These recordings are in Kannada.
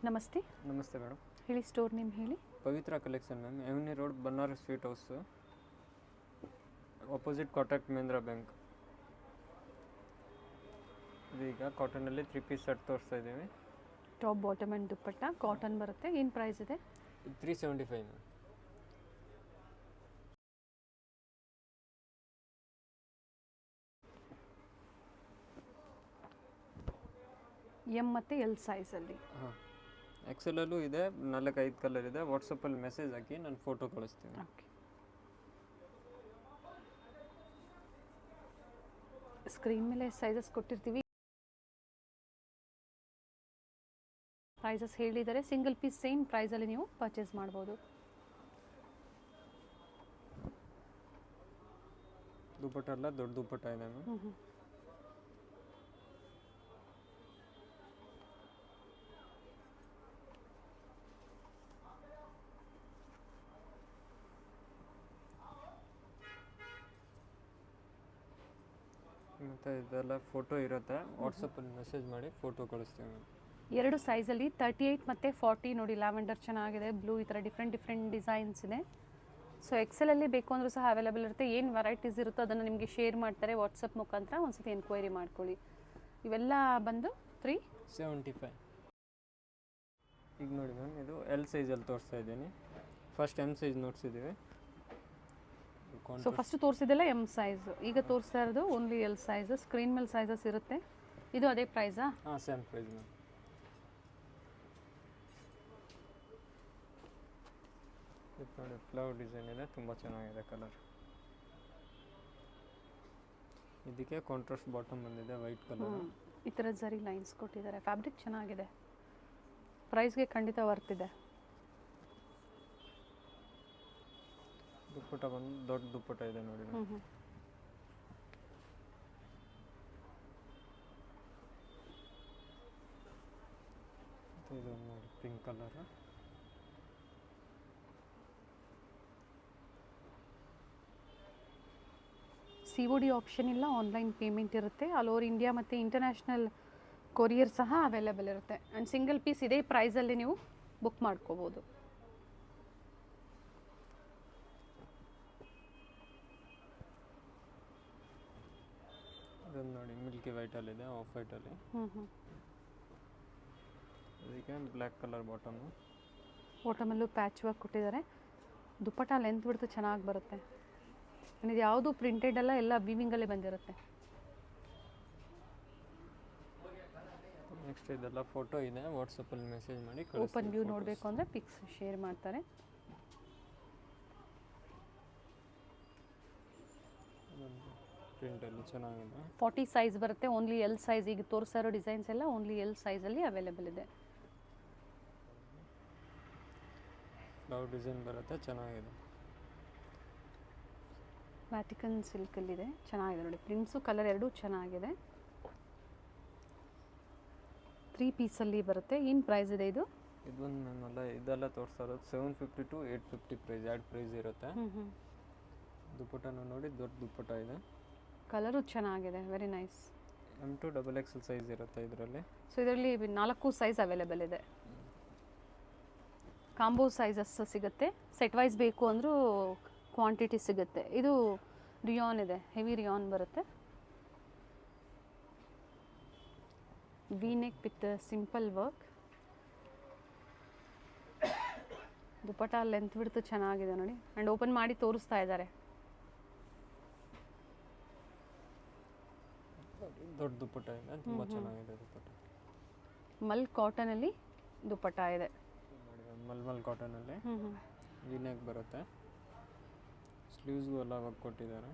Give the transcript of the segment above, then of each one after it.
ನಮಸ್ತೆ. ನಮಸ್ತೆ ಮೇಡಮ್. ಹೇಳಿ, ಸ್ಟೋರ್ ನೇಮ್ ಹೇಳಿ. ಪವಿತ್ರ ಕಲೆಕ್ಷನ್ ಮ್ಯಾಮ್, ಎಮ್ನಿ road, Banaras sweet house, opposite Kotak Mahindra bank. ಇದೀಗ ಕಾಟನಲ್ಲಿ 3 ಪೀಸ್ ಸೆಟ್ ತೋರಿಸ್ತಾ ಇದ್ದೀವಿ. Top bottom and dupatta cotton ಬರುತ್ತೆ. ಏನು ಪ್ರೈಸ್ ಇದೆ? 375 ಮ್ಯಾಮ್. ಎಮ್ ಮತ್ತು ಎಲ್ ಸೈಜಲ್ಲಿ. ಹಾಂ, ಎಕ್ಸೆಲಲ್ಲೂ ಇದೆ, 4-5 ಕಲರ್ ಇದೆ. ವಾಟ್ಸಪ್ಪಲ್ಲಿ ಮೆಸೇಜ್ ಹಾಕಿ ನಾನು ಫೋಟೋ ಕಳಿಸ್ತೀನಿ. ಓಕೆ. ಸ್ಕ್ರೀನ್ ಮೇಲೆ ಸೈಜಸ್ ಕೊಟ್ಟಿರ್ತೀವಿ. ಪ್ರೈಸಸ್ ಹೇಳಿದರೆ ಸಿಂಗಲ್ ಪೀಸ್ ಸೇಮ್ ಪ್ರೈಸಲ್ಲಿ ನೀವು ಪರ್ಚೇಸ್ ಮಾಡ್ಬೋದು. ದುಪ್ಪಟ್ಟ ಎಲ್ಲ ದೊಡ್ಡ ದುಪ್ಪಟ್ಟ ಇದೆ ಮ್ಯಾಮ್. ಮತ್ತು ಇದೆಲ್ಲ ಫೋಟೋ ಇರುತ್ತೆ, ವಾಟ್ಸಪ್ಪಲ್ಲಿ ಮೆಸೇಜ್ ಮಾಡಿ ಫೋಟೋ ಕಳಿಸ್ತೀವಿ ಮ್ಯಾಮ್. 2 ಸೈಜಲ್ಲಿ 38 ಮತ್ತು 40 ನೋಡಿ. ಲ್ಯಾವೆಂಡರ್ ಚೆನ್ನಾಗಿದೆ, ಬ್ಲೂ, ಈ ಥರ ಡಿಫ್ರೆಂಟ್ ಡಿಸೈನ್ಸ್ ಇದೆ. ಸೊ ಎಕ್ಸೆಲಲ್ಲಿ ಬೇಕು ಅಂದರೂ ಸಹ ಅವೈಲೇಬಲ್ ಇರುತ್ತೆ. ಏನು ವೆರೈಟೀಸ್ ಇರುತ್ತೋ ಅದನ್ನು ನಿಮಗೆ ಶೇರ್ ಮಾಡ್ತಾರೆ ವಾಟ್ಸಪ್ ಮುಖಾಂತರ. ಒಂದ್ಸತಿ ಎನ್ಕ್ವೈರಿ ಮಾಡ್ಕೊಳ್ಳಿ. ಇವೆಲ್ಲ ಬಂದು 375. ಈಗ ನೋಡಿ ಮ್ಯಾಮ್, ಇದು ಎಲ್ ಸೈಜಲ್ಲಿ ತೋರಿಸ್ತಾ ಇದ್ದೀನಿ. ಫಸ್ಟ್ ಎಮ್ ಸೈಜ್ ನೋಡ್ಸಿದ್ದೀವಿ. ಸೊ ಫಸ್ಟ್ ತೋರಿಸಿದೆಲ್ಲ ಎಮ್ ಸೈಜ್, ಈಗ ತೋರಿಸ್ತಾ ಇರೋದು ಓನ್ಲಿ ಎಲ್ ಸೈಜ್. ಸ್ಕ್ರೀನ್ ಮೇಲೆ ಸೈಜಸ್ ಇರುತ್ತೆ. ಇದು ಅದೇ ಪ್ರೈಸಾ? ಹಾಂ, ಸೇಮ್ ಪ್ರೈಸ್ ಮ್ಯಾಮ್. ನೋಡಿ, ಫ್ಲವರ್ ಡಿಸೈನ್ ಇದೆ, ತುಂಬ ಚೆನ್ನಾಗಿದೆ ಕಲರ್. ಇದಕ್ಕೆ ಕಾಂಟ್ರಾಸ್ಟ್ ಬಾಟಮ್ ಬಂದಿದೆ, ವೈಟ್ ಕಲರ್. ಈ ಥರ ಜರಿ ಲೈನ್ಸ್ ಕೊಟ್ಟಿದ್ದಾರೆ. ಫ್ಯಾಬ್ರಿಕ್ ಚೆನ್ನಾಗಿದೆ, ಪ್ರೈಸ್ಗೆ ಖಂಡಿತ ವರ್ತ್ ಇದೆ. ದುಪ್ಪಟ್ಟ ಬಂದು ದೊಡ್ಡ ದುಪ್ಪಟ್ಟ ಇದೆ ನೋಡಿ. ಇದು ನೋಡಿ, ಪಿಂಕ್ ಕಲರ್. COD ಆಪ್ಷನ್ ಇಲ್ಲ, ಆನ್ಲೈನ್ ಪೇಮೆಂಟ್ ಇರುತ್ತೆ. ಆಲ್ ಓವರ್ ಇಂಡಿಯಾ ಮತ್ತು ಇಂಟರ್ನ್ಯಾಷನಲ್ ಕೊರಿಯರ್ ಸಹ ಅವೈಲೇಬಲ್ ಇರುತ್ತೆ. ಆ್ಯಂಡ್ ಸಿಂಗಲ್ ಪೀಸ್ ಇದೇ ಪ್ರೈಸಲ್ಲಿ ನೀವು ಬುಕ್ ಮಾಡ್ಕೋಬೋದು. ಇದೊಂದು ನೋಡಿ, ಮಿಲ್ಕಿ ವೈಟಲ್ಲಿದೆ, ಆಫ್ ವೈಟಲ್ಲಿ. ಅದಕ್ಕೆ ಬ್ಲ್ಯಾಕ್ ಕಲರ್ ಬಾಟಮು. ಬಾಟಮಲ್ಲೂ ಪ್ಯಾಚ್ ವರ್ಕ್ ಕೊಟ್ಟಿದ್ದಾರೆ. ದುಪ್ಪಟ್ಟ ಲೆಂತ್ ಬಿಡ್ತು ಚೆನ್ನಾಗಿ ಬರುತ್ತೆ. ಇದು ಯಾವುದು ಪ್ರಿಂಟೆಡ್ ಅಲ್ಲ, ಎಲ್ಲ ವೀವಿಂಗಲ್ಲೇ ಬಂದಿರುತ್ತೆ. ನೆಕ್ಸ್ಟ್ ಇದೆಲ್ಲ ಫೋಟೋ ಇದೆ, ವಾಟ್ಸಪ್ಪಲ್ಲಿ ಮೆಸೇಜ್ ಮಾಡಿ ಓಪನ್ ವ್ಯೂ ನೋಡಬೇಕು ಅಂದರೆ ಪಿಕ್ಸ್ ಶೇರ್ ಮಾಡ್ತಾರೆ. ಪ್ರಿಂಟಲ್ಲಿ ಚೆನ್ನಾಗಿದೆ. 40 ಸೈಜ್ ಬರುತ್ತೆ, ಓನ್ಲಿ ಎಲ್ ಸೈಜ್. ಈಗ ತೋರಿಸ್ತಾ ಇರೋ ಡಿಸೈನ್ಸ್ ಎಲ್ಲ ಓನ್ಲಿ ಎಲ್ ಸೈಜಲ್ಲಿ ಅವೈಲೇಬಲ್ ಇದೆ. ಫ್ಲವರ್ ಡಿಸೈನ್ ಬರುತ್ತೆ, ಚೆನ್ನಾಗಿದೆ. ವ್ಯಾಟಿಕನ್ ಸಿಲ್ಕಲ್ಲಿದೆ, ಚೆನ್ನಾಗಿದೆ ನೋಡಿ. ಪ್ರಿಂಟ್ಸು ಕಲರ್ ಎರಡೂ ಚೆನ್ನಾಗಿದೆ. 3 ಪೀಸಲ್ಲಿ ಬರುತ್ತೆ. ಏನು ಪ್ರೈಸ್ ಇದೆ ಇದು? ಇದೊಂದು ಮ್ಯಾಮ್, ಇದೆಲ್ಲ ತೋರಿಸ್ತಾ ಇರೋದು 750 to 850 ಪ್ರೈಸ್, ಎರಡು ಪ್ರೈಸ್ ಇರುತ್ತೆ. ದುಪ್ಪಟ್ಟನು ನೋಡಿ, ದೊಡ್ಡ ದುಪ್ಪಟ್ಟ ಇದೆ. ಕಲರು ಚೆನ್ನಾಗಿದೆ, very nice. M to XXL size ಇರುತ್ತೆ ಇದರಲ್ಲಿ. ಸೊ ಇದರಲ್ಲಿ 4 ಸೈಜ್ ಅವೈಲೇಬಲ್ ಇದೆ. ಕಾಂಬೋ ಸೈಜಸ್ ಸಿಗುತ್ತೆ. ಸೆಟ್ ವೈಸ್ ಬೇಕು ಅಂದರೂ ಕ್ವಾಂಟಿಟಿ ಸಿಗುತ್ತೆ. ಇದು ರಿಯಾನ್ ಇದೆ, ಹೆವಿ ರಿಯಾನ್ ಬರುತ್ತೆ. V neck with simple work. Dupatta length ಬಿಡ್ತು ಚೆನ್ನಾಗಿದೆ ನೋಡಿ. ಆ್ಯಂಡ್ ಓಪನ್ ಮಾಡಿ ತೋರಿಸ್ತಾ ಇದ್ದಾರೆ. ದೊಡ್ಡ ದುಪ್ಪಟ್ಟ ಇದೆ, ತುಂಬ ಚೆನ್ನಾಗಿದೆ ದುಪ್ಪಟ್ಟ. ಮಲ್ ಕಾಟನಲ್ಲಿ ದುಪ್ಪಟ್ಟ ಇದೆ. ಮಲ್ಮಲ್ ಕಾಟನಲ್ಲಿ ವಿ ನೆಕ್ ಬರುತ್ತೆ. ಸ್ಲೀವ್ಸ್ಗೂ ಎಲ್ಲ ವರ್ಕ್ ಕೊಟ್ಟಿದ್ದಾರೆ.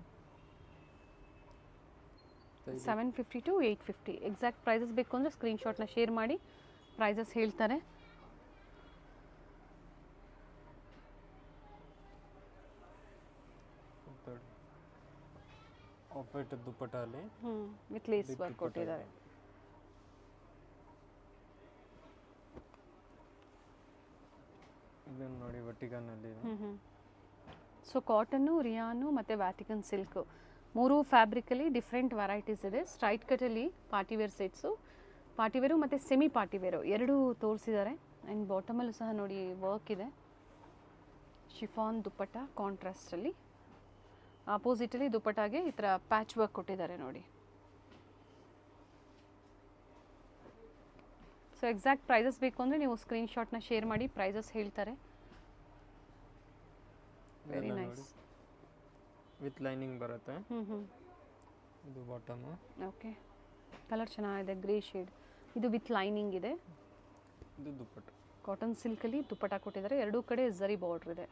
750 to 850. ಎಕ್ಸಾಕ್ಟ್ ಪ್ರೈಸಸ್ ಬೇಕು ಅಂದರೆ ಸ್ಕ್ರೀನ್ಶಾಟ್ನ ಶೇರ್ ಮಾಡಿ, ಪ್ರೈಸಸ್ ಹೇಳ್ತಾರೆ. ಆಫ್ ವೈಟ್ ದುಪ್ಪಟ್ಟ ಅಲ್ಲಿ ವಿತ್ ಲೇಸ್ ವರ್ಕ್ ಕೊಟ್ಟಿದ್ದಾರೆ. ಇದನ್ನು ನೋಡಿ, ವಟಿಕನಲ್ಲಿ. ಸೊ ಕಾಟನ್ನು, ರಿಯಾನು ಮತ್ತು ವ್ಯಾಟಿಕನ್ ಸಿಲ್ಕು 3 ಫ್ಯಾಬ್ರಿಕಲ್ಲಿ ಡಿಫ್ರೆಂಟ್ ವೆರೈಟೀಸ್ ಇದೆ. ಸ್ಟ್ರೈಟ್ ಕಟಲ್ಲಿ ಪಾರ್ಟಿವೇರ್ ಸೆಟ್ಸು, ಪಾರ್ಟಿವೇರು ಮತ್ತು ಸೆಮಿ ಪಾರ್ಟಿವೇರು ಎರಡೂ ತೋರಿಸಿದ್ದಾರೆ. ಆ್ಯಂಡ್ ಬಾಟಮಲ್ಲೂ ಸಹ ನೋಡಿ ವರ್ಕ್ ಇದೆ, ಶಿಫಾನ್ ದುಪ್ಪಟ್ಟ ಕಾಂಟ್ರಾಸ್ಟಲ್ಲಿ. ಆಪೋಸಿಟಲ್ಲಿ ದುಪ್ಪಟ್ಟಾಗೆ ಈ ಥರ ಪ್ಯಾಚ್ ವರ್ಕ್ ಕೊಟ್ಟಿದ್ದಾರೆ ನೋಡಿ. ಸೊ ಎಕ್ಸಾಕ್ಟ್ ಪ್ರೈಸಸ್ ಬೇಕು ಅಂದರೆ ನೀವು ಸ್ಕ್ರೀನ್ಶಾಟ್ನ ಶೇರ್ ಮಾಡಿ, ಪ್ರೈಸಸ್ ಹೇಳ್ತಾರೆ. Very nice. ವಿತ್ ಲೈನಿಂಗ್ ಬರುತ್ತೆ. ಹ್ಞೂ ಇದು ಬಾಟಮು. ಓಕೆ, ಕಲರ್ ಚೆನ್ನಾಗಿದೆ, ಗ್ರೇ ಶೇಡ್. ಇದು ವಿತ್ ಲೈನಿಂಗ್ ಇದೆ. ಇದು ದುಪ್ಪಟ್ಟ. ಕಾಟನ್ ಸಿಲ್ಕಲ್ಲಿ ದುಪ್ಪಟ್ಟ ಕೊಟ್ಟಿದ್ದಾರೆ, ಎರಡೂ ಕಡೆ ಝರಿ ಬಾರ್ಡ್ರ್ ಇದೆ.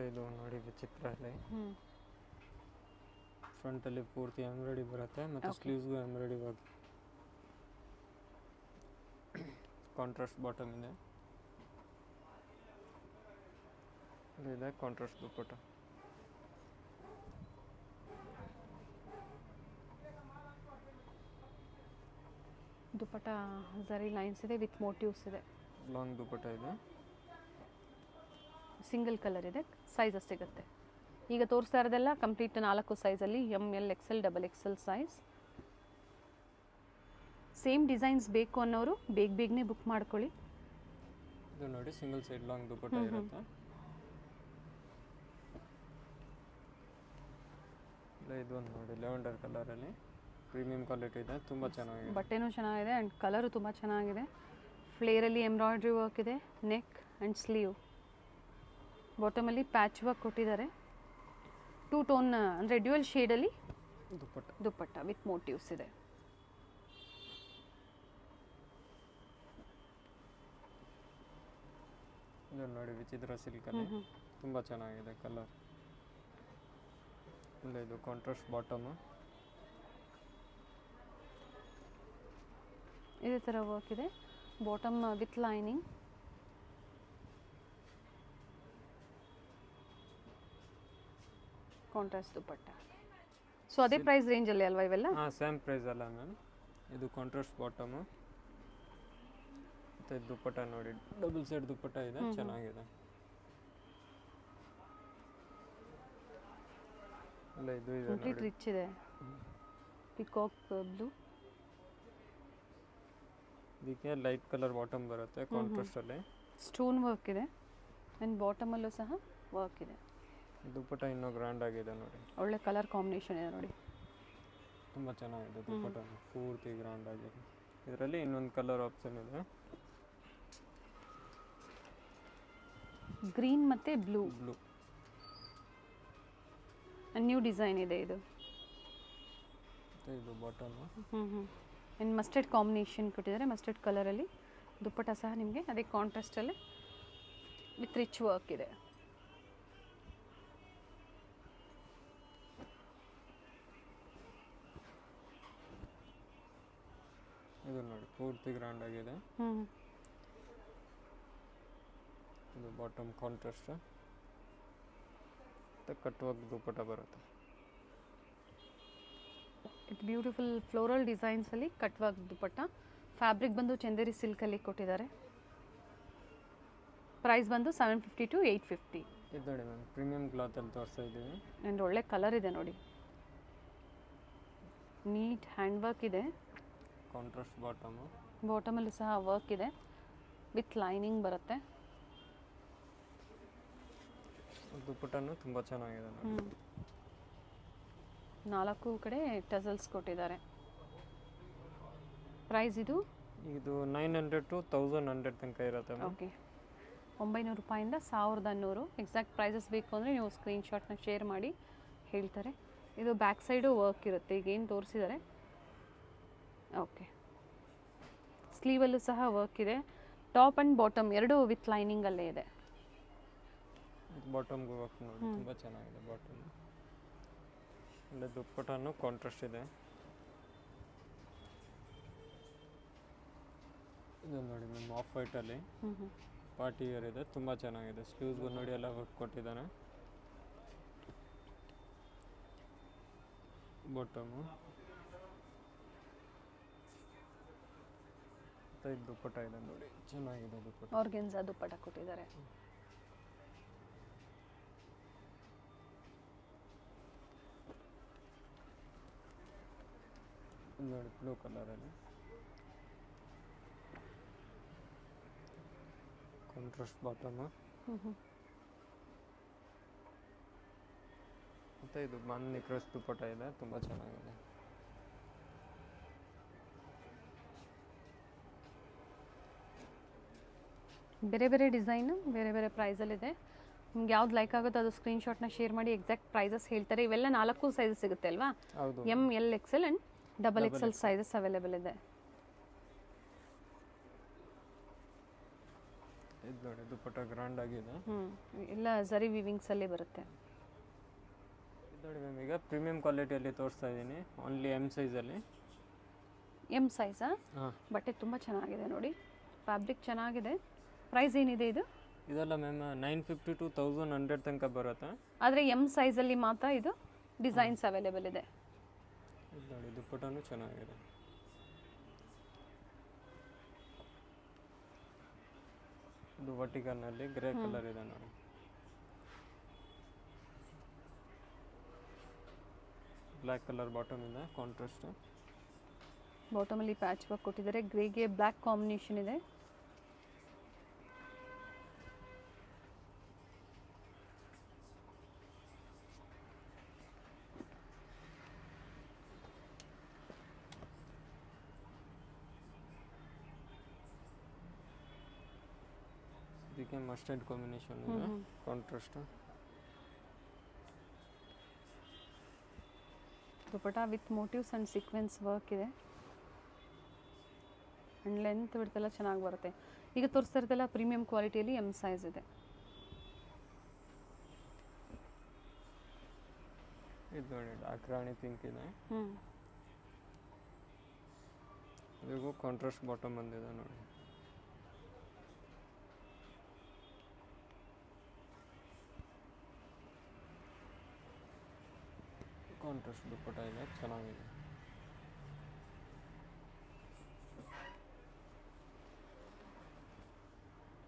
ಇದು ನೋಡಿ ವಿಚಿತ್ರ ಇದೆ. ಫ್ರಂಟಲ್ಲಿ ಪೂರ್ತಿ ಎಂಬ್ರಾಯ್ಡಿ ಬರುತ್ತೆ ಮತ್ತು ಸ್ಲೀವ್ಸ್ಗೂ ಎಂಬ್ರಾಯ್ಡಿ ವರ್ಕ್. ಕಾಂಟ್ರಾಸ್ಟ್ ಬಾಟಮ್ ಇದೆ. ಇದೆ ಕಾಂಟ್ರಾಸ್ಟ್ ದುಪ್ಪಟ್ಟ. ದುಪ್ಪಟ್ಟ ಝರಿ ಲೈನ್ಸ್ ಇದೆ ವಿತ್ ಮೋಟಿವ್ಸ್ ಇದೆ. ಲಾಂಗ್ ದುಪ್ಪಟ್ಟ ಇದೆ. ಸಿಂಗಲ್ ಕಲರ್ ಇದೆ, ಸೈಜಸ್ ಸಿಗುತ್ತೆ. ಈಗ ತೋರಿಸ್ತಾ ಇರೋದೆಲ್ಲ ಕಂಪ್ಲೀಟ್ 4 ಸೈಜಲ್ಲಿ, ML, XL, XXL size. Same designs ಬೇಕು ಅನ್ನೋರು ಬೇಗನೆ ಬುಕ್ ಮಾಡ್ಕೊಳ್ಳಿ. ಇದು ನೋಡಿ ಸಿಂಗಲ್ ಸೈಡ್ ಲಾಂಗ್ ದುಪ್ಪಟ್ಟ ಇರುತ್ತೆ. ಇದು ಒಂದು ನೋಡಿ ಲೆವೆಂಡರ್ ಕಲರಲ್ಲಿ ಪ್ರೀಮಿಯಂ ಕ್ವಾಲಿಟಿ ಇದೆ, ತುಂಬ ಚೆನ್ನಾಗಿದೆ. ಬಟ್ಟೆನೂ ಚೆನ್ನಾಗಿದೆ ಆ್ಯಂಡ್ ಕಲರು ತುಂಬ ಚೆನ್ನಾಗಿದೆ. ಫ್ಲೇರಲ್ಲಿ ಎಂಬ್ರಾಯ್ಡ್ರಿ ವರ್ಕ್ ಇದೆ, ನೆಕ್ ಆ್ಯಂಡ್ ಸ್ಲೀವ್. ಬಾಟಮಲ್ಲಿ ಪ್ಯಾಚ್ ವರ್ಕ್ ಕೊಟ್ಟಿದ್ದಾರೆ. 2 ಟೋನ್ ಅಂದರೆ ಡ್ಯುಯಲ್ ಶೇಡಲ್ಲಿ ದುಪ್ಪಟ್ಟ ವಿತ್ ಮೋಟಿವ್ಸ್ ಇದೆ. ಇದು ನೋಡಿ ವಿಚಿತ್ರ ಸಿಲ್ಕಲ್ಲಿ ತುಂಬ ಚೆನ್ನಾಗಿದೆ ಕಲರ್. ಇದು ಕಾಂಟ್ರಾಸ್ಟ್ ಬಾಟಮು. ಇದೇ ಥರ ವರ್ಕ್ ಇದೆ, bottom with lining. Contrast dupatta. So ಅದೇ ಪ್ರೈಸ್ ರೇಂಜಲ್ಲಿ ಅಲ್ವಾ ಇವೆಲ್ಲ? ಹಾಂ, ಸೇಮ್ ಪ್ರೈಸ್ ಅಲ್ಲ ಮ್ಯಾಮ್. ಇದು ಕಾಂಟ್ರಾಸ್ಟ್ ಬಾಟಮು ಮತ್ತು ದುಪ್ಪಟ್ಟ ನೋಡಿ ಡಬಲ್ ಸೈಡ್ ದುಪ್ಪಟ್ಟ ಇದೆ, ಚೆನ್ನಾಗಿದೆ. ಅಲ್ಲ ಇದು ಇದೆ ಕಂಪ್ಲೀಟ್ ರಿಚ್ ಇದೆ, ಪಿಕಾಕ್ ಬ್ಲೂ. ಇದಕ್ಕೆ ಲೈಟ್ ಕಲರ್ ಬಾಟಮ್ ಬರುತ್ತೆ ಕಾಂಟ್ರಾಸ್ಟಲ್ಲಿ. ಸ್ಟೋನ್ ವರ್ಕ್ ಇದೆ ಆ್ಯಂಡ್ ಬಾಟಮಲ್ಲೂ ಸಹ ವರ್ಕ್ ಇದೆ. ದುಪ್ಪಟ್ಟ ಇನ್ನೂ ಗ್ರ್ಯಾಂಡ್ ಆಗಿದೆ ನೋಡಿ, ಒಳ್ಳೆ ಕಲರ್ ಕಾಂಬಿನೇಷನ್ ಇದೆ ನೋಡಿ, ತುಂಬ ಚೆನ್ನಾಗಿದೆ. ದುಪ್ಪಟ್ಟ ಪೂರ್ತಿ ಗ್ರ್ಯಾಂಡ್ ಆಗಿದೆ. ಇದರಲ್ಲಿ ಇನ್ನೊಂದು ಕಲರ್ ಆಪ್ಷನ್ ಇದೆ, ಗ್ರೀನ್ ಮತ್ತು ಬ್ಲೂ. ನ್ಯೂ ಡಿಸೈನ್ ಇದೆ ಇದು. ಇದು ಬಾಟಮ್. ಆ್ಯಂಡ್ ಮಸ್ಟರ್ಡ್ ಕಾಂಬಿನೇಷನ್ ಕೊಟ್ಟಿದ್ದಾರೆ, ಮಸ್ಟರ್ಡ್ ಕಲರಲ್ಲಿ. ದುಪ್ಪಟ್ಟ ಸಹ ನಿಮಗೆ ಅದೇ ಕಾಂಟ್ರಾಸ್ಟಲ್ಲಿ ವಿತ್ ರಿಚ್ ವರ್ಕ್ ಇದೆ. ಇದು ನೋಡಿ ಪೂರ್ತಿ ಗ್ರ್ಯಾಂಡ್ ಆಗಿದೆ. ಇದು ಬಾಟಮ್ ಕಾಂಟ್ರಾಸ್ಟ್ ಮತ್ತು ಕಟ್ ವರ್ಕ್ ದುಪ್ಪಟ್ಟ ಬರುತ್ತೆ. ಇದು ಬ್ಯೂಟಿಫುಲ್ ಫ್ಲೋರಲ್ ಡಿಸೈನ್ಸಲ್ಲಿ ಕಟ್ ವರ್ಕ್ ದುಪ್ಪಟ್ಟ. ಫ್ಯಾಬ್ರಿಕ್ ಬಂದು ಚಂದೇರಿ ಸಿಲ್ಕಲ್ಲಿ ಕೊಟ್ಟಿದ್ದಾರೆ. ಪ್ರೈಸ್ ಬಂದು 750 to 850. ಇದು ನೋಡಿ ಮ್ಯಾಮ್, ಪ್ರೀಮಿಯಂ ಕ್ಲಾತಲ್ಲಿ ತೋರಿಸ್ತಾ ಇದ್ದೀವಿ. ಆ್ಯಂಡ್ ಒಳ್ಳೆ ಕಲರ್ ಇದೆ ನೋಡಿ, ನೀಟ್ ಹ್ಯಾಂಡ್ ವರ್ಕ್ ಇದೆ. Contrast bottom. ಬಾಟಮಲ್ಲೂ ಸಹ ವರ್ಕ್ ಇದೆ ವಿತ್ ಲೈನಿಂಗ್ ಬರುತ್ತೆ. ದುಪ್ಪಟ್ಟನು ತುಂಬ ಚೆನ್ನಾಗಿದೆ ನೋಡಿ. 4 ಕಡೆ ಟಸಲ್ಸ್ ಕೊಟ್ಟಿದ್ದಾರೆ. ಪ್ರೈಸ್ ಇದು 900 to 1100 ತನಕ ಇರುತ್ತೆ. ಓಕೆ, 900 ರೂಪಾಯಿಂದ 1100. ಎಕ್ಸಾಕ್ಟ್ ಪ್ರೈಸಸ್ ಬೇಕು ಅಂದರೆ ನೀವು ಸ್ಕ್ರೀನ್ಶಾಟ್ನ ಶೇರ್ ಮಾಡಿ ಹೇಳ್ತಾರೆ. ಇದು ಬ್ಯಾಕ್ ಸೈಡು ವರ್ಕ್ ಇರುತ್ತೆ, ಈಗೇನು ತೋರಿಸಿದ್ದಾರೆ. ಓಕೆ, ಸ್ಲೀವಲ್ಲೂ ಸಹ ವರ್ಕ್ ಇದೆ. ಟಾಪ್ ಆ್ಯಂಡ್ ಬಾಟಮ್ ಎರಡೂ ವಿತ್ ಲೈನಿಂಗಲ್ಲೇ ಇದೆ. ಬಾಟಮ್ಗೂ ವರ್ಕ್ ನೋಡಿ ತುಂಬ ಚೆನ್ನಾಗಿದೆ. ಬಾಟಮ್ ಅಂದರೆ ದುಪ್ಪಟ್ಟನು ಕಾಂಟ್ರಾಸ್ಟ್ ಇದೆ. ಇದು ನೋಡಿ ಮ್ಯಾಮ್, ಆಫ್ ವೈಟಲ್ಲಿ ಪಾರ್ಟಿ ವೇರ್ ಇದೆ, ತುಂಬ ಚೆನ್ನಾಗಿದೆ. ಸ್ಲೀವ್ಸ್ಗೂ ನೋಡಿ ಎಲ್ಲ ವರ್ಕ್ ಕೊಟ್ಟಿದ್ದಾನೆ. ಬಾಟಮು ಮತ್ತು ಇದು ದುಪ್ಪಟ್ಟ ಇದೆ ನೋಡಿ, ಚೆನ್ನಾಗಿದೆ ದುಪ್ಪಟ್ಟ. ಆರ್ಗೆನ್ಸಾ ದುಪ್ಪಟ್ಟ ಕೊಟ್ಟಿದ್ದಾರೆ. ನೋಡಿ ಬ್ಲೂ ಕಲರಲ್ಲಿ ಕಾಂಟ್ರಾಸ್ಟ್ ಬಾಟಮು. ಮತ್ತು ಇದು ಬಂದ್ ನಿಕ್ರೆಸ್ ದುಪ್ಪಟ್ಟ ಇದೆ, ತುಂಬ ಚೆನ್ನಾಗಿದೆ. ಬೇರೆ ಬೇರೆ ಡಿಸೈನು ಬೇರೆ ಬೇರೆ ಪ್ರೈಸಲ್ಲಿದೆ. ನಿಮ್ಗೆ ಯಾವ್ದು ಲೈಕ್ ಆಗುತ್ತೋ ಅದು ಸ್ಕ್ರೀನ್ಶಾಟ್ನ ಶೇರ್ ಮಾಡಿ ಎಕ್ಸಾಕ್ಟ್ ಪ್ರೈಸಸ್ ಹೇಳ್ತಾರೆ. ಇವೆಲ್ಲ 4 ಸೈಜಸ್ ಸಿಗುತ್ತೆ ಅಲ್ವಾ? ಹೌದು. M, L, Excel and double XL sizes available ಇದೆ. ಇದು ನೋಡಿ ದುಪ್ಪಟ್ಟ ಗ್ರ್ಯಾಂಡ್ ಆಗಿದೆ. ಎಲ್ಲ ಝರಿ ವಿವಿಂಗ್ಸಲ್ಲಿ ಬರುತ್ತೆ. ಇದು ನೋಡಿ ಮ್ಯಾಮ್, ಈಗ ಪ್ರೀಮಿಯಂ ಕ್ವಾಲಿಟಿಯಲ್ಲಿ ತೋರಿಸ್ತಾ ಇದ್ದೀನಿ, ಓನ್ಲಿ ಎಮ್ ಸೈಜಲ್ಲಿ. ಎಮ್ ಸೈಜಾ? ಹಾಂ. ಬಟ್ಟೆ ತುಂಬ ಚೆನ್ನಾಗಿದೆ ನೋಡಿ, ಫ್ಯಾಬ್ರಿಕ್ ಚೆನ್ನಾಗಿದೆ. ಪ್ರೈಸ್ ಏನಿದೆ ಇದು? ಇದೆಲ್ಲ ಮ್ಯಾಮ್ 950 to 1100 ತನಕ ಬರುತ್ತೆ. ಆದರೆ ಎಮ್ ಸೈಜಲ್ಲಿ ಮಾತ್ರ ಇದು ಡಿಸೈನ್ಸ್ ಅವೈಲೇಬಲ್ ಇದೆ. ಇದು ನೋಡಿ ದುಪ್ಪಟ್ಟನೂ ಚೆನ್ನಾಗಿದೆ. ಇದು ವರ್ಟಿಕಲ್ನಲ್ಲಿ ಗ್ರೇ ಕಲರ್ ಇದೆ ನೋಡಿ. ಬ್ಲ್ಯಾಕ್ ಕಲರ್ ಬಾಟಮ್ ಇದೆ, ಕಾಂಟ್ರಾಸ್ಟ್. ಬಾಟಮಲ್ಲಿ ಪ್ಯಾಚ್ ವರ್ಕ್ ಕೊಟ್ಟಿದ್ದಾರೆ, ಗ್ರೇಗೆ ಬ್ಲ್ಯಾಕ್ ಕಾಂಬಿನೇಷನ್ ಇದೆ. ಇದಕ್ಕೆ ಮಸ್ಟರ್ಡ್ ಕಾಂಬಿನೇಷನ್ ಇದೆ, contrast. Dupatta with motives and sequence work ಇದೆ. ಆ್ಯಂಡ್ ಲೆಂತ್ ಬಿಡ್ತೆಲ್ಲ ಚೆನ್ನಾಗಿ ಬರುತ್ತೆ. ಈಗ ತೋರಿಸ್ತಾ ಇರೋದೆಲ್ಲ ಪ್ರೀಮಿಯಂ ಕ್ವಾಲಿಟಿಯಲ್ಲಿ ಎಮ್ ಸೈಜ್ ಇದೆ. ಇದು ನೋಡಿ ಡಾರ್ಕ್ ರಾಣಿ ಪಿಂಕ್ ಇದೆ. ಇದಕ್ಕೂ ಕಾಂಟ್ರಾಸ್ಟ್ ಬಾಟಮ್ ಬಂದಿದೆ ನೋಡಿ. ಕಾಂಟ್ರಾಸ್ಟ್ ದುಪ್ಪಟ್ಟ ಇದೆ, ಚೆನ್ನಾಗಿದೆ.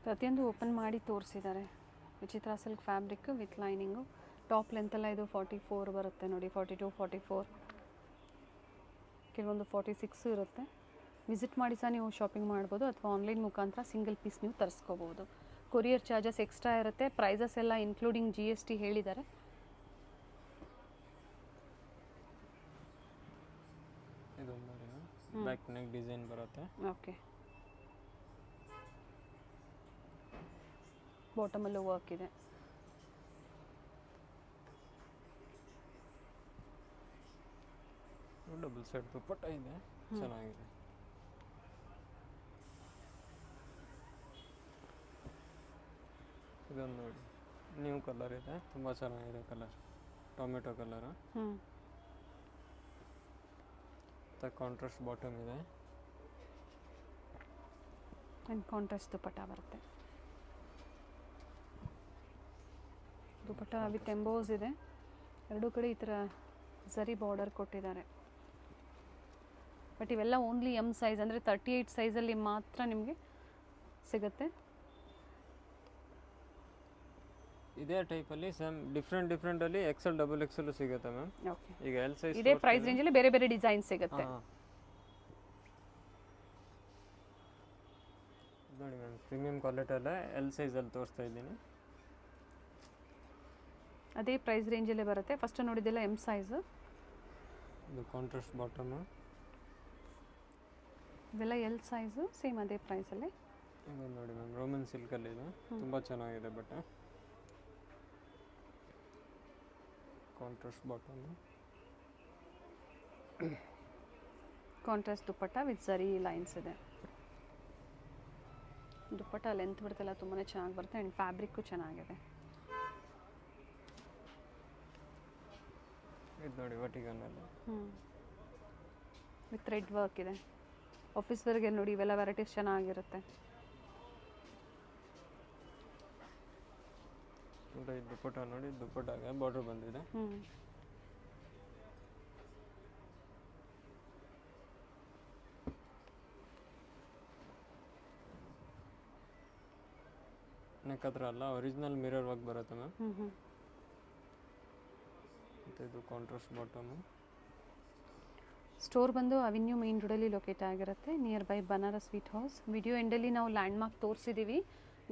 ಪ್ರತಿಯೊಂದು ಓಪನ್ ಮಾಡಿ ತೋರಿಸಿದ್ದಾರೆ. ವಿಚಿತ್ರ silk fabric with lining. Top length ಎಲ್ಲ ಇದು 44 ಬರುತ್ತೆ ನೋಡಿ, 42, 44, ಕೆಲವೊಂದು 46 ಇರುತ್ತೆ. ವಿಸಿಟ್ ಮಾಡಿ ಸಹ ನೀವು ಶಾಪಿಂಗ್ ಮಾಡ್ಬೋದು, ಅಥವಾ ಆನ್ಲೈನ್ ಮುಖಾಂತರ ಸಿಂಗಲ್ ಪೀಸ್ ನೀವು ತರಿಸ್ಕೋಬೋದು. ಕೊರಿಯರ್ ಚಾರ್ಜಸ್ ಎಕ್ಸ್ಟ್ರಾ ಇರುತ್ತೆ. ಪ್ರೈಸಸ್ ಎಲ್ಲ ಇನ್ಕ್ಲೂಡಿಂಗ್ GST ಹೇಳಿದ್ದಾರೆ. ಇದು ನೋಡಿ ಬ್ಯಾಕ್ ನೆಕ್ ಡಿಸೈನ್ ಬರುತ್ತೆ. ಓಕೆ, ಬಾಟಮಲ್ಲೂ ವರ್ಕ್ ಇದೆ. ಡಬಲ್ ಸೈಡ್ ದುಪ್ಪಟ್ಟ ಇದೆ, ಚೆನ್ನಾಗಿದೆ. ಇದೊಂದು ನೋಡಿ ನ್ಯೂ ಕಲರ್ ಇದೆ, ತುಂಬ ಚೆನ್ನಾಗಿದೆ ಕಲರ್, ಟೊಮೆಟೊ ಕಲರು. ಮತ್ತು ಕಾಂಟ್ರಾಸ್ಟ್ ಬಾಟಮ್ ಇದೆ ಆ್ಯಂಡ್ ಕಾಂಟ್ರಾಸ್ಟ್ ದುಪಟ್ಟ ಬರುತ್ತೆ. ದುಪಟ್ಟ ವಿತ್ ಎಂಬೋಸ್ ಇದೆ. ಎರಡೂ ಕಡೆ ಈ ಥರ ಝರಿ ಬಾರ್ಡರ್ ಕೊಟ್ಟಿದ್ದಾರೆ. ಬಟ್ ಇವೆಲ್ಲ ಓನ್ಲಿ ಎಮ್ ಸೈಜ್, ಅಂದರೆ 38 ಸೈಜಲ್ಲಿ ಮಾತ್ರ ನಿಮಗೆ ಸಿಗುತ್ತೆ. ಇದೇ ಟೈಪಲ್ಲಿ ಸೇಮ್ ಡಿಫ್ರೆಂಟಲ್ಲಿ ಎಕ್ಸೆಲ್ ಡಬಲ್ ಎಕ್ಸೆಲ್ ಸಿಗುತ್ತೆ ಮ್ಯಾಮ್. ಓಕೆ, ಈಗ ಎಲ್ ಸೈಜ್ ಇದೇ ಪ್ರೈಸ್ ರೇಂಜಲ್ಲಿ ಬೇರೆ ಬೇರೆ ಡಿಸೈನ್ ಸಿಗುತ್ತೆ. ನೋಡಿ ಮ್ಯಾಮ್, ಪ್ರೀಮಿಯಂ ಕ್ವಾಲಿಟಿ ಎಲ್ಲ ಎಲ್ ಸೈಜಲ್ಲಿ ತೋರಿಸ್ತಾ ಇದ್ದೀನಿ. ಅದೇ ಪ್ರೈಸ್ ರೇಂಜಲ್ಲೇ ಬರುತ್ತೆ. ಫಸ್ಟ್ ನೋಡಿದ್ದೆಲ್ಲ ಎಮ್ ಸೈಜು. ಇದು ಕಾಂಟ್ರಾಸ್ಟ್ ಬಾಟಮು. ಇವೆಲ್ಲ ಎಲ್ ಸೈಜು, ಸೇಮ್ ಅದೇ ಪ್ರೈಸಲ್ಲಿ. ಇದು ನೋಡಿ ಮ್ಯಾಮ್, ರೋಮನ್ ಸಿಲ್ಕಲ್ಲಿ ಇದೆ, ತುಂಬ ಚೆನ್ನಾಗಿದೆ ಬಟ್ಟೆ. Contrast bottom, contrast dupatta with zari lines ಇದೆ. ದುಪ್ಪಟ್ಟ ಲೆಂತ್ ಬಿಡ್ತೆಲ್ಲ ತುಂಬಾ ಚೆನ್ನಾಗಿ ಬರುತ್ತೆ. ಆ್ಯಂಡ್ ಫ್ಯಾಬ್ರಿಕ್ಕು ಚೆನ್ನಾಗಿದೆ. ಇದು ನೋಡಿ ವರ್ಟಿಕಲ್ನಲ್ಲಿ ವಿತ್ ರೆಡ್ ವರ್ಕ್ ಇದೆ. ಆಫೀಸ್ವರೆಗೆ ನೋಡಿ ಇವೆಲ್ಲ ವೆರೈಟೀಸ್ ಚೆನ್ನಾಗಿರುತ್ತೆ. ಇದು ದುಪ್ಪಟ್ಟ ನೋಡಿ, ದುಪ್ಪಟ್ಟಾಗೆ ಬಾರ್ಡರ್ ಬಂದಿದೆ. ನೆಕ್ ಹತ್ರ ಅಲ್ಲ, ಒರಿಜಿನಲ್ ಮಿರರ್ ವರ್ಕ್ ಬರುತ್ತೆ ಮ್ಯಾಮ್. ಮತ್ತು ಇದು ಕಾಂಟ್ರಾಸ್ಟ್ ಬಾಟಮು. ಸ್ಟೋರ್ ಬಂದು ಅವೆನ್ಯೂ ಮೇನ್ ರೋಡಲ್ಲಿ ಲೊಕೇಟ್ ಆಗಿರುತ್ತೆ, near by Banaras sweet house. Video ಎಂಡಲ್ಲಿ ನಾವು ಲ್ಯಾಂಡ್ಮಾರ್ಕ್ ತೋರಿಸಿದ್ದೀವಿ.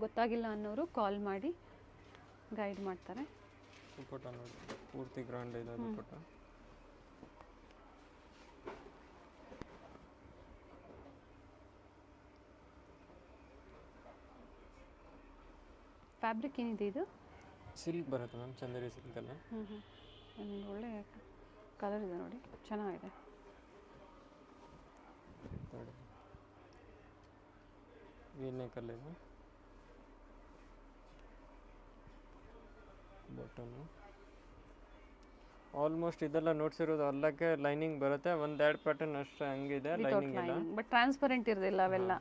ಗೊತ್ತಾಗಿಲ್ಲ ಅನ್ನೋರು ಕಾಲ್ ಮಾಡಿ ಗೈಡ್ ಮಾಡ್ತಾರೆ. ದುಪ್ಪಟ್ಟ ನೋಡಿ ಪೂರ್ತಿ ಗ್ರ್ಯಾಂಡ್ ಇದೆ ದುಪ್ಪಟ್ಟ. ಫ್ಯಾಬ್ರಿಕ್ ಏನಿದೆ ಇದು? ಸಿಲ್ಕ್ ಬರುತ್ತೆ ಮ್ಯಾಮ್, ಚಂದೇರಿ ಸಿಲ್ಕ್ ಅಲ್ಲ. ಒಂದು ಒಳ್ಳೆ ಕಲರ್ ಇದೆ ನೋಡಿ, ಚೆನ್ನಾಗಿದೆ. ನೋಡಿ ವೀನೆಕಲ್ಲಿ ಇದೆ ಬಾಟಮು. ಆಲ್ಮೋಸ್ಟ್ ಇದೆಲ್ಲ ನೋಡ್ಸಿರೋದು ಅಲ್ಲಕ್ಕೆ ಲೈನಿಂಗ್ ಬರುತ್ತೆ, ಒಂದೆರಡು ಪ್ಯಾಟರ್ನ್ ಅಷ್ಟೇ ಹಂಗಿದೆ ಲೈನಿಂಗ್ ಇಲ್ಲ. ಬಟ್ ಟ್ರಾನ್ಸ್ಪರೆಂಟ್ ಇರೋದಿಲ್ಲ ಅವೆಲ್ಲ,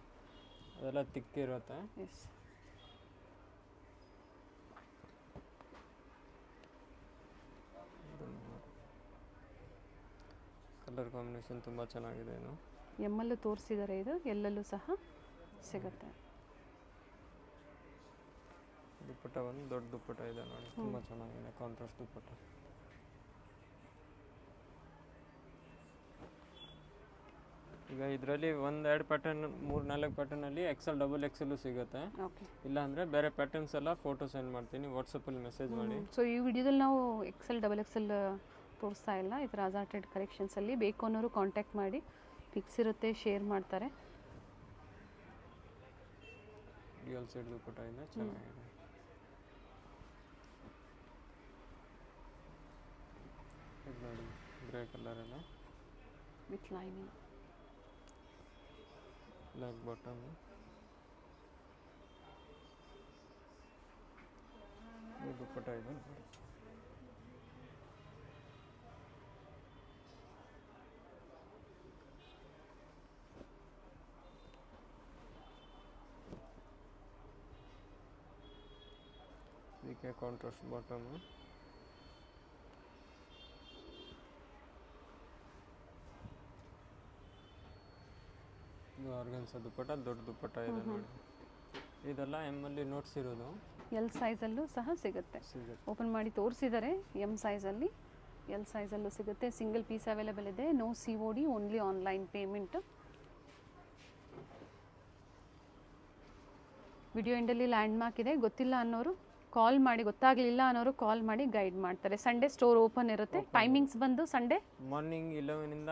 ಅದೆಲ್ಲ ತಿಕ್ಕಿರುತ್ತೆ. ಎಸ್. ಕಲರ್ ಕಾಂಬಿನೇಷನ್ ತುಂಬ ಚೆನ್ನಾಗಿದೆ. ಏನು ಎಮ್ಮಲ್ಲೂ ತೋರಿಸಿದ್ದಾರೆ, ಇದು ಎಲ್ಲಲ್ಲೂ ಸಹ ಸಿಗುತ್ತೆ. ದುಪ್ಪಟ್ಟ ಒಂದು ದೊಡ್ಡ ದುಪ್ಪಟ್ಟ ಇದೆ ನೋಡಿ, ತುಂಬ ಚೆನ್ನಾಗಿದೆ ಕಾಂಟ್ರಾಸ್ಟ್ ದುಪ್ಪಟ್ಟ. ಈಗ ಇದರಲ್ಲಿ ಒಂದೆರಡು ಪ್ಯಾಟರ್ನ್ 3-4 ಪ್ಯಾಟರ್ನಲ್ಲಿ ಎಕ್ಸೆಲ್ ಡಬಲ್ ಎಕ್ಸೆಲ್ಲು ಸಿಗುತ್ತೆ. ಇಲ್ಲಾಂದರೆ ಬೇರೆ ಪ್ಯಾಟರ್ನ್ಸ್ ಎಲ್ಲ ಫೋಟೋ ಸೆಂಡ್ ಮಾಡ್ತೀನಿ, ವಾಟ್ಸಪ್ಪಲ್ಲಿ ಮೆಸೇಜ್ ಮಾಡಿ. ಸೊ ಈ ವಿಡಿಯೋದಲ್ಲಿ ನಾವು ಎಕ್ಸೆಲ್ ಡಬಲ್ ಎಕ್ಸೆಲ್ ತೋರಿಸ್ತಾ ಇಲ್ಲ, ಇದರ ಅಜಾರ್ಟೆಡ್ ಕಲೆಕ್ಷನ್ಸಲ್ಲಿ ಬೇಕು ಅನ್ನೋರು ಕಾಂಟ್ಯಾಕ್ಟ್ ಮಾಡಿ, ಪಿಕ್ಸ್ ಇರುತ್ತೆ, ಶೇರ್ ಮಾಡ್ತಾರೆ. ಡ್ಯುಯಲ್ ಸೈಡ್ ದುಪ್ಪಟ್ಟ ಇದೆ, ಚೆನ್ನಾಗಿದೆ. ಇದು ನೋಡಿ ಗ್ರೇ ಕಲರ್ ಎಲ್ಲ ವಿತ್ ಲೈನಿಂಗ್, ಬ್ಲ್ಯಾಕ್ ಬಾಟಮ್. ಇದು ದುಪ್ಪಟ್ಟ ಇದೆ. ಇದಕ್ಕೆ ಕಾಂಟ್ರಾಸ್ಟ್ ಬಾಟಮ್. ಇದು ಆರ್ಗನ್ಸಾ ದುಪ್ಪಟ್ಟ, ದೊಡ್ಡ ದುಪ್ಪಟ್ಟ ಇದೆ ನೋಡಿ. ಇದೆಲ್ಲ ಎಮ್ಮಲ್ಲಿ ನೋಡ್ಸಿರೋದು. ಎಲ್ ಸೈಜಲ್ಲೂ ಸಹ ಸಿಗುತ್ತೆ. ಓಪನ್ ಮಾಡಿ ತೋರಿಸಿದ್ದಾರೆ, ಎಮ್ ಸೈಜಲ್ಲಿ, ಎಲ್ ಸೈಜಲ್ಲೂ ಸಿಗುತ್ತೆ. ಸಿಂಗಲ್ ಪೀಸ್ ಅವೈಲೇಬಲ್ ಇದೆ. No COD, only online payment. Video ಎಂಡಲ್ಲಿ ಲ್ಯಾಂಡ್ ಮಾರ್ಕ್ ಇದೆ, ಗೊತ್ತಿಲ್ಲ ಅನ್ನೋರು ಕಾಲ್ ಮಾಡಿ, ಗೊತ್ತಾಗಲಿಲ್ಲ ಅನ್ನೋರು ಕಾಲ್ ಮಾಡಿ ಗೈಡ್ ಮಾಡ್ತಾರೆ. ಸಂಡೇ ಸ್ಟೋರ್ ಓಪನ್ ಇರುತ್ತೆ. ಟೈಮಿಂಗ್ಸ್ ಬಂದು ಸಂಡೇ ಮಾರ್ನಿಂಗ್ 11 ಇಂದ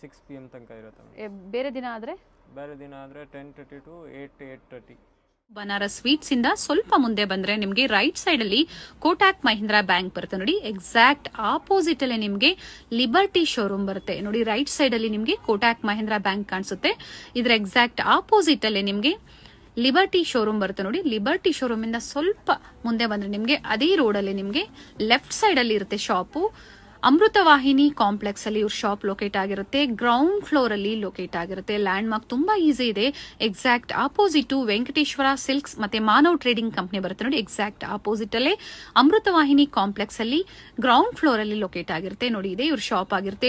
6 PM ತನಕ ಇರುತ್ತೆ. ಬೇರೆ ದಿನ ಆದರೆ 10:30 to 8:30. ಬನಾರಸ್ ಸ್ವೀಟ್ಸ್ ಇಂದ ಸ್ವಲ್ಪ ಮುಂದೆ ಬಂದ್ರೆ ನಿಮ್ಗೆ ರೈಟ್ ಸೈಡ್ ಅಲ್ಲಿ ಕೋಟಾಕ್ ಮಹೀಂದ್ರಾ ಬ್ಯಾಂಕ್ ಬರುತ್ತೆ ನೋಡಿ. ಎಕ್ಸಾಕ್ಟ್ ಆಪೋಸಿಟ್ ಅಲ್ಲೇ ನಿಮ್ಗೆ ಲಿಬರ್ಟಿ ಶೋರೂಮ್ ಬರುತ್ತೆ ನೋಡಿ. ರೈಟ್ ಸೈಡ್ ಅಲ್ಲಿ ನಿಮ್ಗೆ ಕೋಟಾಕ್ ಮಹೀಂದ್ರಾ ಬ್ಯಾಂಕ್ ಕಾಣಿಸುತ್ತೆ. ಇದ್ರ ಎಕ್ಸಾಕ್ಟ್ ಆಪೋಸಿಟ್ ಅಲ್ಲೇ ನಿಮ್ಗೆ ಲಿಬರ್ಟಿ ಶೋರೂಮ್ ಬರುತ್ತೆ ನೋಡಿ. ಲಿಬರ್ಟಿ ಶೋರೂಮ್ ಇಂದ ಸ್ವಲ್ಪ ಮುಂದೆ ಬಂದ್ರೆ ನಿಮ್ಗೆ ಅದೇ ರೋಡ್ ಅಲ್ಲಿ ನಿಮ್ಗೆ ಲೆಫ್ಟ್ ಸೈಡ್ ಅಲ್ಲಿ ಇರುತ್ತೆ ಶಾಪು. ಅಮೃತವಾಹಿನಿ ಕಾಂಪ್ಲೆಕ್ಸ್ ಅಲ್ಲಿ ಇವ್ರ ಶಾಪ್ ಲೊಕೇಟ್ ಆಗಿರುತ್ತೆ. ಗ್ರೌಂಡ್ ಫ್ಲೋರ್ ಅಲ್ಲಿ ಲೊಕೇಟ್ ಆಗಿರುತ್ತೆ. ಲ್ಯಾಂಡ್ ಮಾರ್ಕ್ ತುಂಬಾ ಈಸಿ ಇದೆ. ಎಕ್ಸಾಕ್ಟ್ ಆಪೋಸಿಟ್ ವೆಂಕಟೇಶ್ವರ ಸಿಲ್ಕ್ಸ್ ಮತ್ತೆ ಮಾನವ್ ಟ್ರೇಡಿಂಗ್ ಕಂಪನಿ ಬರುತ್ತೆ ನೋಡಿ. ಎಕ್ಸಾಕ್ಟ್ ಆಪೋಸಿಟ್ ಅಲ್ಲೇ ಅಮೃತವಾಹಿನಿ ಕಾಂಪ್ಲೆಕ್ಸ್ ಅಲ್ಲಿ ಗ್ರೌಂಡ್ ಫ್ಲೋರ್ ಅಲ್ಲಿ ಲೊಕೇಟ್ ಆಗಿರುತ್ತೆ ನೋಡಿ. ಇದೆ ಇವ್ರ ಶಾಪ್ ಆಗಿರುತ್ತೆ.